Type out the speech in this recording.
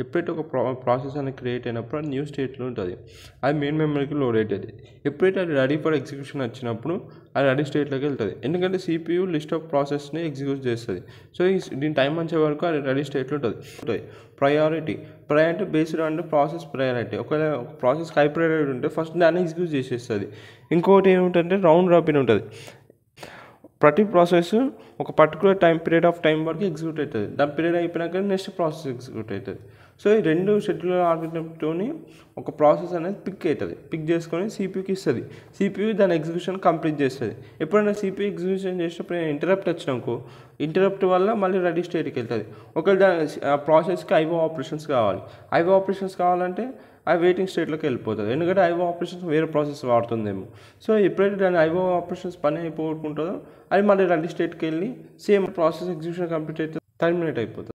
ఎప్పుడైతే ఒక ప్రాసెస్ అనేది క్రియేట్ అయినప్పుడు అది న్యూ స్టేట్లో ఉంటుంది, అది మెయిన్ మెమరీకి లోడ్ అవుతుంది. ఎప్పుడైతే అది రెడీ ఫర్ ఎగ్జిక్యూషన్ వచ్చినప్పుడు అది రెడీ స్టేట్లోకి వెళ్తుంది, ఎందుకంటే CPU లిస్ట్ ఆఫ్ ప్రాసెస్ని ఎగ్జిక్యూట్ చేస్తుంది. సో దీని టైం వచ్చే వరకు అది రెడీ స్టేట్లో ఉంటుంది. Priority based on process priority. ఒకవేళ ప్రాసెస్ హై ప్రయారిటీ ఉంటే ఫస్ట్ దాన్ని ఎగ్జిక్యూట్ చేసేస్తుంది. ఇంకోటి ఏమిటంటే రౌండ్ రాబిన్ ఉంటుంది. ప్రతి ప్రాసెస్ ఒక పర్టికులర్ పీరియడ్ ఆఫ్ టైం వరకు ఎగ్జిక్యూట్ అవుతుంది, దాని పీరియడ్ అయిపోయినాక నెక్స్ట్ ప్రాసెస్ ఎగ్జిక్యూట్ అవుతుంది. సో ఈ రెండు షెడ్యూలర్ ఆల్గోరిథంతో ఒక ప్రాసెస్ అనేది పిక్ చేసుకొని CPUకి ఇస్తుంది. CPU దాని ఎగ్జిక్యూషన్ కంప్లీట్ చేస్తుంది. ఎప్పుడైనా CPU ఎగ్జిక్యూషన్ చేసినప్పుడు ఇంటరప్ట్ వచ్చినాకో ఇంటరప్ట్ వల్ల మళ్ళీ రెడీ స్టేట్కి వెళ్తుంది. ఒకవేళ దాని ప్రాసెస్కి IO ఆపరేషన్స్ కావాలి. IO ఆపరేషన్స్ కావాలంటే అది వెయిటింగ్ స్టేట్లోకి వెళ్ళిపోతుంది, ఎందుకంటే IO ఆపరేషన్స్ వేరే ప్రాసెస్ వాడుతుందేమో. సో ఎప్పుడైతే దాని IO ఆపరేషన్స్ పని అయిపోతుంటుందో అది మళ్ళీ రెడీ స్టేట్కి వెళ్ళి సేమ్ ప్రాసెస్ ఎగ్జిక్యూషన్ కంప్లీట్ అయితే టర్మినేట్ అయిపోతుంది.